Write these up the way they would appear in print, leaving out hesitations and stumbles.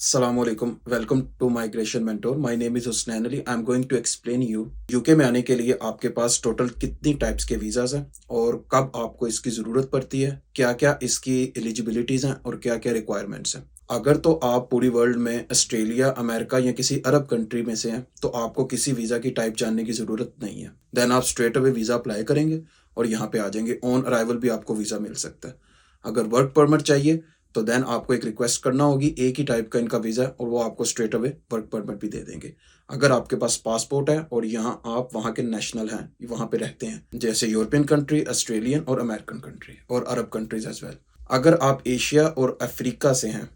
Assalamualaikum. Welcome to Migration Mentor. My name is Husnain Ali. I'm going to explain you UK में आने के लिए आपके पास total कितनी टाइप्स के वीज़ाज़ हैं और कब आपको इसकी ज़रूरत पड़ती है, क्या-क्या इसकी एलिजिबिलिटीज़ हैं और क्या-क्या रिक्वायरमेंट्स हैं। अगर तो आप पूरी वर्ल्ड में ऑस्ट्रेलिया, अमेरिका या किसी अरब कंट्री में से हैं, तो आपको किसी वीज़ा की टाइप जानने की ज़रूरत नहीं है। देन आप स्ट्रेट अवे वीज़ा अप्लाई करेंगे और यहाँ पे आ जाएंगे। ऑन अराइवल भी आपको वीज़ा मिल सकता है। अगर वर्क परमिट चाहिए तो देन आपको एक रिक्वेस्ट करना होगी, एक ही टाइप का इनका वीज़ा है और वो आपको स्ट्रेट अवे वर्क परमिट भी दे देंगे। अगर आपके पास पासपोर्ट है और यहाँ आप वहाँ के नेशनल हैं, वहाँ पे रहते हैं, जैसे यूरोपियन कंट्री, ऑस्ट्रेलियन और अमेरिकन कंट्री और अरब कंट्रीज एज वेल। अगर आप एशिया और अफ्रीका से हैं,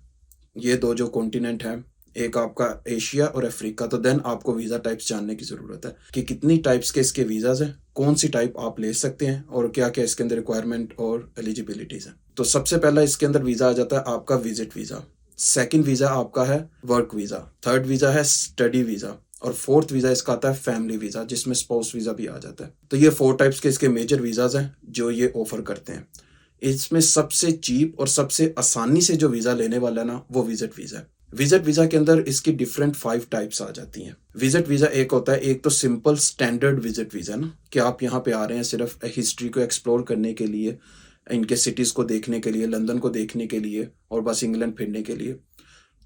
ये दो जो कॉन्टिनेंट हैं, एक आपका एशिया और अफ्रीका, तो देन आपको वीज़ा टाइप्स जानने की ज़रूरत है कि कितनी टाइप्स के इसके वीज़ाज़ हैं, कौन सी टाइप आप ले सकते हैं और क्या क्या इसके अंदर रिक्वायरमेंट और एलिजिबिलिटीज़ हैं। तो सबसे पहला इसके अंदर वीज़ा आ जाता है आपका विजिट वीज़ा। सेकंड वीज़ा आपका है वर्क वीज़ा। थर्ड वीज़ा है स्टडी वीज़ा और फोर्थ वीज़ा इसका आता है फैमिली वीज़ा, जिसमें स्पाउस वीज़ा भी आ जाता है। तो ये 4 टाइप्स के इसके मेजर वीज़ाज़ हैं जो ये ऑफर करते हैं। इसमें सबसे चीप और सबसे आसानी से जो वीज़ा लेने वाला है ना, वो विजिट वीज़ा है। विजिट वीज़ा के अंदर इसकी डिफरेंट 5 टाइप्स आ जाती हैं। विजिट वीज़ा एक होता है, एक तो सिंपल स्टैंडर्ड विजिट वीज़ा ना, कि आप यहाँ पे आ रहे हैं सिर्फ हिस्ट्री को एक्सप्लोर करने के लिए, इनके सिटीज़ को देखने के लिए, लंदन को देखने के लिए और बस इंग्लैंड फिरने के लिए।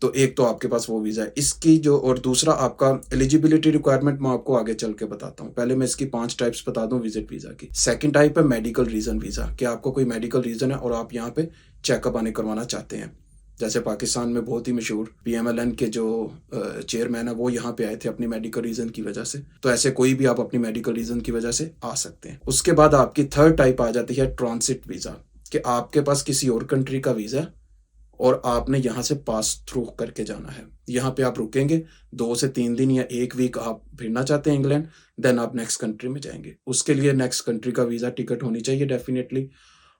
तो एक तो आपके पास वो वीज़ा है। इसकी जो और दूसरा आपका एलिजिबिलिटी रिक्वायरमेंट मैं आपको आगे चल के बताता हूँ। पहले मैं इसकी 5 टाइप्स बता दूँ विजिट वीज़ा की। सेकंड टाइप है मेडिकल रीज़न वीज़ा, कि आपको कोई मेडिकल रीज़न है और आप यहाँ पे चेकअप आने करवाना चाहते हैं। जैसे पाकिस्तान में बहुत ही मशहूर पीएमएलएन के जो चेयरमैन है, वो यहाँ पे आए थे अपनी मेडिकल रीज़न की वजह से। तो ऐसे कोई भी आप अपनी मेडिकल रीज़न की वजह से आ सकते हैं। उसके बाद आपकी थर्ड टाइप आ जाती है ट्रांसिट वीज़ा, कि आपके पास किसी और कंट्री का वीज़ा है और आपने यहाँ से पास थ्रू करके जाना है। यहाँ पे आप रुकेंगे 2 से 3 दिन या 1 वीक, आप फिरना चाहते हैं इंग्लैंड, देन आप नेक्स्ट कंट्री में जाएंगे। उसके लिए नेक्स्ट कंट्री का वीज़ा टिकट होनी चाहिए डेफिनेटली,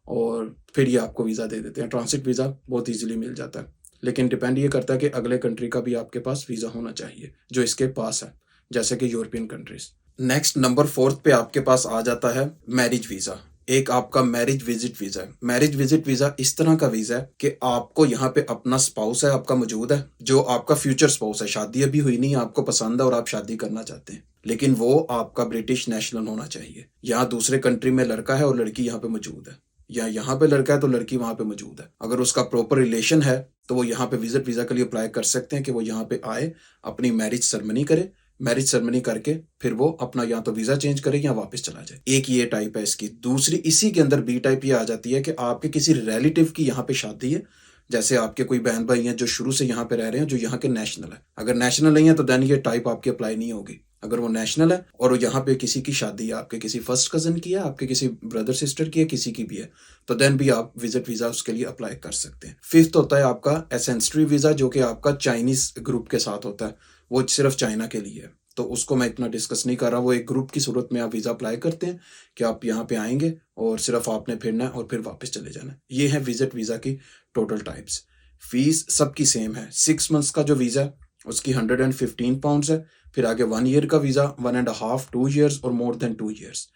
और फिर ये आपको वीज़ा दे देते हैं। ट्रांसिट वीज़ा बहुत ईजिली मिल जाता है, लेकिन डिपेंड ये करता है कि अगले कंट्री का भी आपके पास वीज़ा होना चाहिए जो इसके पास है, जैसे कि यूरोपियन कंट्रीज। नेक्स्ट नंबर 4 पे आपके पास आ जाता है मैरिज वीज़ा। एक आपका मैरिज विजिट वीज़ा है। मैरिज विजिट वीज़ा इस तरह का वीज़ा है कि आपको यहाँ पे अपना स्पाउस है आपका मौजूद है, जो आपका फ्यूचर स्पाउस है, शादी अभी हुई नहीं, आपको पसंद है और आप शादी करना चाहते हैं, लेकिन वो आपका ब्रिटिश नेशनल होना चाहिए। यहाँ दूसरे कंट्री में लड़का है और लड़की यहाँ पे मौजूद है, या यहाँ पे लड़का है तो लड़की वहाँ पे मौजूद है। अगर उसका प्रॉपर रिलेशन है तो वो यहाँ पे विजिट वीज़ा के लिए अप्लाई कर सकते हैं कि वो यहाँ पे आए, अपनी मैरिज सेरेमनी करे, मैरिज सेरेमनी करके फिर वो अपना या तो वीज़ा चेंज करे या वापस चला जाए। एक ये टाइप है इसकी। दूसरी इसी के अंदर बी टाइप ये आ जाती है कि आपके किसी रिलेटिव की यहाँ पे शादी है, जैसे आपके कोई बहन भाई हैं जो शुरू से यहाँ पे रह रहे हैं, जो यहाँ के नेशनल है। अगर नेशनल नहीं है तो देन ये टाइप आपकी अप्लाई नहीं होगी। अगर वो नेशनल है और वो यहाँ पे किसी की शादी है, आपके किसी फर्स्ट कजन की है, आपके किसी ब्रदर सिस्टर की है, किसी की भी है, तो देन भी आप विजिट वीज़ा उसके लिए अप्लाई कर सकते हैं। फिफ्थ होता है आपका एसेंट्री वीज़ा, जो कि आपका चाइनीज़ ग्रुप के साथ होता है, वो सिर्फ चाइना के लिए है, तो उसको मैं इतना डिस्कस नहीं कर रहा। वो एक ग्रुप की सूरत में आप वीज़ा अप्लाई करते हैं कि आप यहाँ पे आएंगे और सिर्फ आपने फिरना है और फिर वापस चले जाना है। ये है विजिट वीज़ा की टोटल टाइप्स। फीस सबकी सेम है। 6 मंथ्स का जो वीज़ा है उसकी £115 है। फिर आगे 1 ईयर का वीज़ा, 1.5, 2 ईयर्स और मोर देन 2 ईयर्स।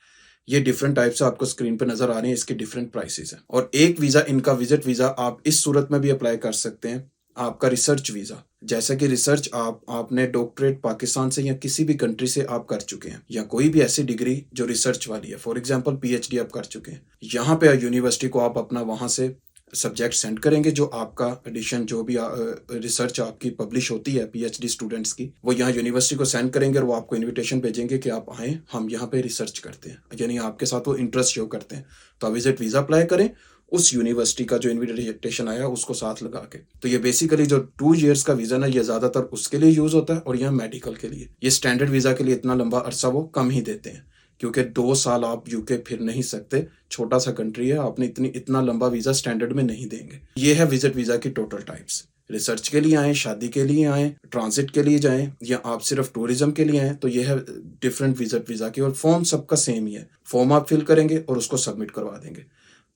ये डिफरेंट टाइप्स आपको स्क्रीन पे नजर आ रहे हैं, इसके डिफरेंट प्राइसेस हैं। और एक वीज़ा इनका विजिट वीज़ा आप इस सूरत में भी अप्लाई कर सकते हैं, आपका रिसर्च वीज़ा। जैसा कि रिसर्च आपने डॉक्टरेट पाकिस्तान से या किसी भी कंट्री से आप कर चुके हैं, या कोई भी ऐसी डिग्री जो रिसर्च वाली है, फॉर एग्जांपल पीएचडी आप कर चुके हैं, यहाँ पे यूनिवर्सिटी को आप अपना वहाँ से सब्जेक्ट सेंड करेंगे, जो आपका एडिशन जो भी रिसर्च आपकी पब्लिश होती है पीएचडी स्टूडेंट्स की, वो यहाँ यूनिवर्सिटी को सेंड करेंगे और वो आपको इनविटेशन भेजेंगे कि आप आएँ, हम यहाँ पे रिसर्च करते हैं, यानी आपके साथ वो इंटरेस्ट शो करते हैं। तो आप विजिट वीज़ा अप्लाई करें उस यूनिवर्सिटी का जो इनविटेशन आया उसको साथ लगा के। तो ये बेसिकली जो 2 ईयर्स का वीज़ा ना, ये ज़्यादातर उसके लिए यूज़ होता है, और यहाँ मेडिकल के लिए। ये स्टैंडर्ड वीज़ा के लिए इतना लंबा अरसा वो कम ही देते हैं, क्योंकि 2 साल आप यूके फिर नहीं सकते, छोटा सा कंट्री है, आपने इतना लंबा वीज़ा स्टैंडर्ड में नहीं देंगे। ये है विजिट वीज़ा की टोटल टाइप्स। रिसर्च के लिए आए, शादी के लिए आए, ट्रांसिट के लिए जाएं, या आप सिर्फ टूरिज्म के लिए आए, तो ये है डिफरेंट विजिट वीज़ा की। और फॉर्म सबका सेम ही है, फॉर्म आप फिल करेंगे और उसको सबमिट करवा देंगे।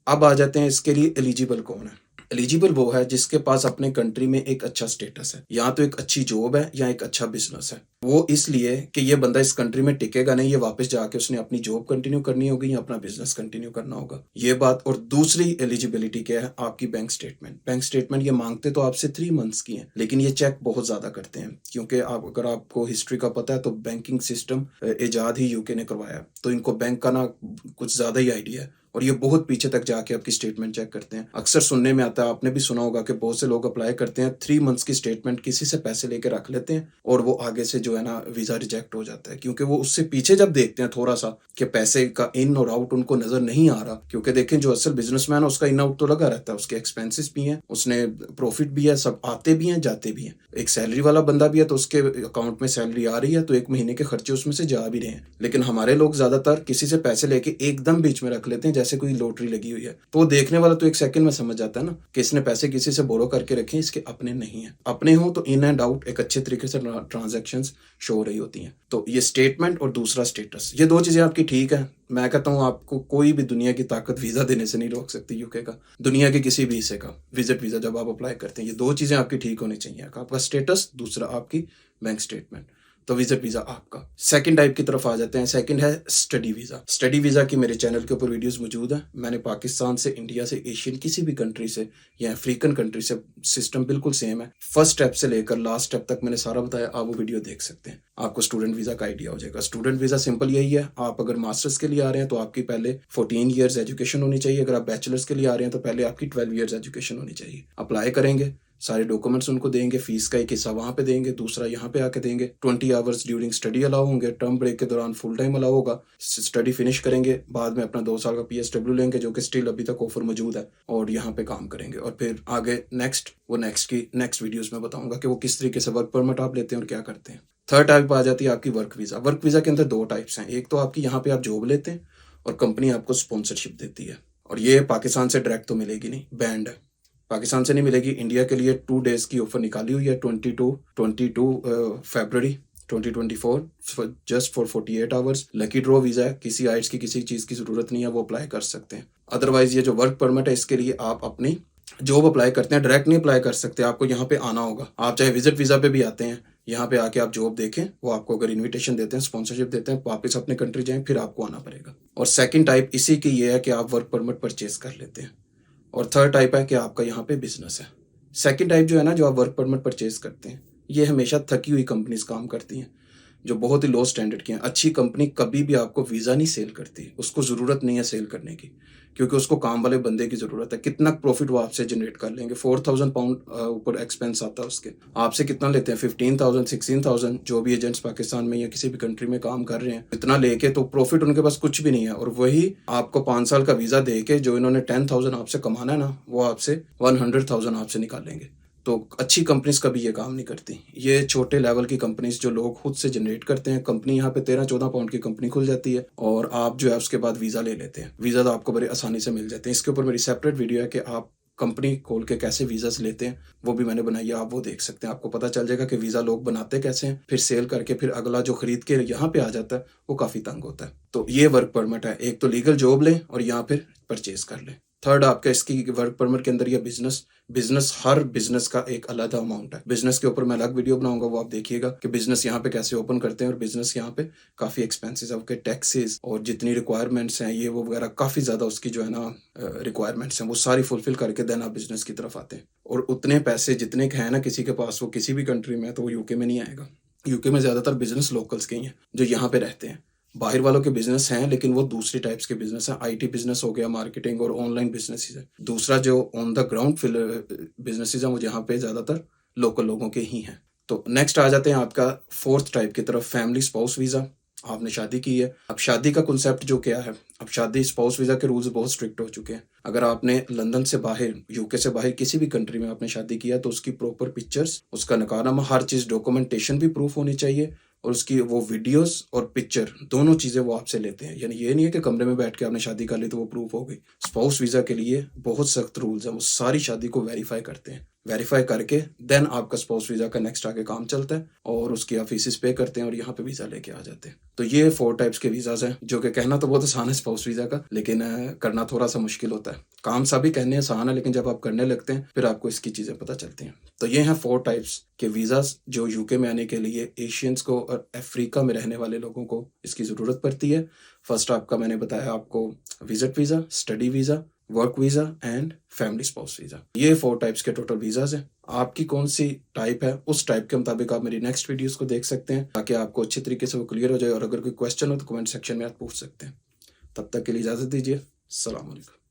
अब आ जाते हैं इसके लिए एलिजिबल कौन है। एलिजिबल वो है जिसके पास अपने कंट्री में एक अच्छा स्टेटस है, या तो एक अच्छी जॉब है या एक अच्छा बिजनेस है। वो इसलिए कि ये बंदा इस कंट्री में टिकेगा नहीं, ये वापस जाके उसने अपनी जॉब कंटिन्यू करनी होगी या अपना बिजनेस कंटिन्यू करना होगा, ये बात। और दूसरी एलिजिबिलिटी क्या है, आपकी बैंक स्टेटमेंट। बैंक स्टेटमेंट ये मांगते तो आपसे 3 मंथ्स की है, लेकिन ये चेक बहुत ज्यादा करते हैं, क्योंकि आप अगर आपको हिस्ट्री का पता है तो बैंकिंग सिस्टम इजाद ही यूके ने करवाया, तो इनको बैंक का ना कुछ ज्यादा ही आइडिया है, और ये बहुत पीछे तक जाके आपकी स्टेटमेंट चेक करते हैं। अक्सर सुनने में आता है, आपने भी सुना होगा कि बहुत से लोग अप्लाई करते हैं, 3 मंथ्स की स्टेटमेंट किसी से पैसे लेके रख लेते हैं, और वो आगे से जो है ना वीजा रिजेक्ट हो जाता है, क्योंकि वो उससे पीछे जब देखते हैं थोड़ा सा कि पैसे का इन और आउट उनको नजर नहीं आ रहा। क्योंकि देखें, जो असल बिजनेसमैन है उसका इन आउट तो लगा रहता है, उसके एक्सपेंसेस भी हैं, उसने प्रॉफिट भी है, सब आते भी हैं जाते भी हैं। एक सैलरी वाला बंदा भी है तो उसके अकाउंट में सैलरी आ रही है, तो एक महीने के खर्चे उसमें से जा भी रहे हैं। लेकिन हमारे लोग ज्यादातर किसी से पैसे लेके एकदम बीच में रख लेते हैं, जैसे कोई लॉटरी लगी हुई है। तो वो देखने वाला तो एक सेकंड में समझ जाता है ना कि इसने पैसे किसी से बोरो करके रखे, इसके अपने नहीं है। अपने हो तो इन एंड आउट एक अच्छे तरीके से ट्रांजैक्शंस शो हो रही होती हैं। तो ये स्टेटमेंट और दूसरा स्टेटस, ये दो चीजें आपकी ठीक है। मैं कहता हूँ आपको कोई भी दुनिया की ताकत वीजा देने से नहीं रोक सकती यूके का, दुनिया के किसी भी हिस्से का विजिट वीजा जब आप अप्लाई करते हैं। ये दो चीजें आपकी ठीक होनी चाहिए, आपका स्टेटस, दूसरा आपकी बैंक स्टेटमेंट, तो विजिट वीजा आपका। सेकंड टाइप की तरफ आ जाते हैं। सेकंड है स्टडी वीजा। स्टडी वीजा की मेरे चैनल के ऊपर वीडियोस मौजूद है। मैंने पाकिस्तान से, इंडिया से, एशियन किसी भी कंट्री से या अफ्रीकन कंट्री से, सिस्टम बिल्कुल सेम है। फर्स्ट स्टेप से लेकर लास्ट स्टेप तक मैंने सारा बताया, आप वो वीडियो देख सकते हैं, आपको स्टूडेंट वीजा का आइडिया हो जाएगा। स्टूडेंट वीजा सिंपल यही है, आप अगर मास्टर्स के लिए आ रहे हैं तो आपकी पहले 14 ईयर्स एजुकेशन होनी चाहिए। अगर आप बैचलर्स के लिए आ रहे हैं तो पहले आपकी 12 ईयर्स एजुकेशन होनी चाहिए। अप्लाई करेंगे, सारे डॉक्यूमेंट्स उनको देंगे, फीस का एक हिस्सा वहां पे देंगे, दूसरा यहाँ पे आके देंगे। 20 आवर्स ड्यूरिंग स्टडी अलाउ होंगे, टर्म ब्रेक के दौरान फुल टाइम अलाउ होगा। स्टडी फिनिश करेंगे, बाद में अपना 2 साल का PSW लेंगे, जो कि स्टिल अभी तक ऑफर मौजूद है, और यहाँ पे काम करेंगे। और फिर आगे नेक्स्ट वीडियोस में बताऊंगा कि वो किस तरीके से वर्क परमिट आप लेते हैं और क्या करते हैं। थर्ड टाइप आ जाती है आपकी वर्क वीजा। वर्क वीजा के अंदर 2 टाइप्स हैं। एक तो आपकी यहाँ पे आप जॉब लेते हैं और कंपनी आपको स्पॉन्सरशिप देती है, और ये पाकिस्तान से डायरेक्ट तो मिलेगी नहीं, बैंड है, पाकिस्तान से नहीं मिलेगी। इंडिया के लिए 2 डेज की ऑफर निकाली हुई है, 22 फरवरी 2024, just for 48 hours. Lucky draw visa है, किसी आइट्स की किसी चीज की जरूरत नहीं है, वो अप्लाई कर सकते हैं। अदरवाइज ये जो वर्क परमिट है, इसके लिए आप अपनी जॉब अप्लाई करते हैं, डायरेक्ट नहीं अप्लाई कर सकते, आपको यहाँ पे आना होगा। आप चाहे विजिट वीजा पे भी आते हैं, यहाँ पे आके आप जॉब देखें, वो आपको अगर इन्विटेशन देते हैं, स्पॉन्सरशिप देते हैं, वापस अपने कंट्री जाएं, फिर आपको आना पड़ेगा। और सेकंड टाइप इसी की ये है कि आप वर्क परमिट परचेज कर लेते हैं। और थर्ड टाइप है कि आपका यहाँ पे बिजनेस है। सेकंड टाइप जो है ना, जो आप वर्क परमिट परचेज करते हैं, ये हमेशा थकी हुई कंपनीज काम करती हैं, जो बहुत ही लो स्टैंडर्ड की हैं। अच्छी कंपनी कभी भी आपको वीज़ा नहीं सेल करती, उसको ज़रूरत नहीं है सेल करने की, क्योंकि उसको काम वाले बंदे की ज़रूरत है। कितना प्रॉफिट वो आपसे जनरेट कर लेंगे, 4000 पाउंड ऊपर एक्सपेंस आता है उसके। आपसे कितना लेते हैं, 15,000 16,000। जो भी एजेंट्स पाकिस्तान में या किसी भी कंट्री में काम कर रहे हैं, इतना लेके तो प्रॉफिट उनके पास कुछ भी नहीं है। और वही आपको 5 साल का वीज़ा दे के जो इन्होंने 10,000 आपसे कमाना है ना, वो आपसे 100,000 आपसे निकाल लेंगे। तो अच्छी कंपनीज कभी ये काम नहीं करती। ये छोटे लेवल की कंपनीज जो लोग खुद से जनरेट करते हैं, कंपनी यहाँ पे 13-14 पाउंड की कंपनी खुल जाती है, और आप जो है उसके बाद वीजा ले लेते हैं। वीजा तो आपको बड़े आसानी से मिल जाते हैं। इसके ऊपर मेरी सेपरेट वीडियो है कि आप कंपनी खोल के कैसे वीजास लेते हैं, वो भी मैंने बनाई है, आप वो देख सकते हैं। आपको पता चल जाएगा कि वीजा लोग बनाते कैसे हैं, फिर सेल करके फिर अगला जो खरीद के यहाँ पे आ जाता है वो काफी तंग होता है। तो ये वर्क परमिट है, एक तो लीगल जॉब लें और यहाँ फिर परचेज कर लें। थर्ड आपका इसकी वर्क परमिट के अंदर या बिजनेस हर बिजनेस का एक अलग अमाउंट है। बिजनेस के ऊपर मैं अलग वीडियो बनाऊंगा, वो आप देखिएगा कि बिजनेस यहाँ पे कैसे ओपन करते हैं। और बिजनेस यहाँ पे काफी एक्सपेंसेस है, उसके टैक्सेस और जितनी रिक्वायरमेंट्स हैं ये वो वगैरह, काफी ज्यादा उसकी जो है ना रिक्वायरमेंट्स हैं, वो सारी फुलफिल करके देन आप बिजनेस की तरफ आते हैं। और उतने पैसे जितने के हैं ना किसी के पास, वो किसी भी कंट्री में है तो वो यूके में नहीं आएगा। यूके में ज्यादातर बिजनेस लोकल्स के ही हैं जो यहाँ पे रहते हैं। बाहर वालों के बिजनेस हैं, लेकिन वो दूसरी टाइप्स के बिजनेस हैं। IT बिजनेस हो गया, मार्केटिंग और ऑनलाइन बिजनेस है। दूसरा जो ऑन द ग्राउंड बिजनेसेस हैं, वो यहाँ पे ज्यादातर लोकल लोगों के ही हैं। तो नेक्स्ट आ जाते हैं आपका फोर्थ टाइप की तरफ, फैमिली स्पाउस वीजा। आपने शादी की है, अब शादी का कॉन्सेप्ट जो क्या है, अब शादी स्पाउस वीजा के रूल्स बहुत स्ट्रिक्ट हो चुके हैं। अगर आपने लंदन से बाहर, यूके से बाहर किसी भी कंट्री में आपने शादी किया, तो उसकी प्रॉपर पिक्चर्स, उसका नकारानामा, हर चीज, डॉक्यूमेंटेशन भी प्रूफ होनी चाहिए, और उसकी वो वीडियोस और पिक्चर दोनों चीजें वो आपसे लेते हैं। यानी ये नहीं है कि कमरे में बैठ के आपने शादी कर ली तो वो प्रूफ हो गई। स्पाउस वीजा के लिए बहुत सख्त रूल्स हैं, वो सारी शादी को वेरीफाई करते हैं। वेरीफाई करके देन आपका स्पाउस वीज़ा का नेक्स्ट आगे काम चलता है और उसकी आप फीसेस पे करते हैं और यहाँ पे वीज़ा लेके आ जाते हैं। तो ये 4 टाइप्स के वीज़ाज़ हैं, जो कि कहना तो बहुत आसान है स्पाउस वीज़ा का, लेकिन करना थोड़ा-सा मुश्किल होता है। काम सभी कहने आसान है, लेकिन जब आप करने लगते हैं, फिर आपको इसकी चीज़ें पता चलती हैं। तो ये हैं 4 टाइप्स के वीज़ाज़ जो यूके में आने के लिए एशियंस को और अफ्रीका में रहने वाले लोगों को इसकी ज़रूरत पड़ती है। फर्स्ट आपका मैंने बताया आपको visit visa, study visa, work visa and family spouse visa. ये 4 टाइप्स के टोटल वीज़ाज़ हैं। आपकी कौन-सी टाइप है, उस टाइप के मुताबिक आप मेरी नेक्स्ट वीडियोज़ को देख सकते हैं, ताकि आपको अच्छी तरीके से वो क्लियर हो जाए और अगर कोई क्वेश्चन हो तो कमेंट सेक्शन में आप पूछ सकते हैं। तब तक के लिए इजाज़त दीजिए। अस्सलाम वालेकुम।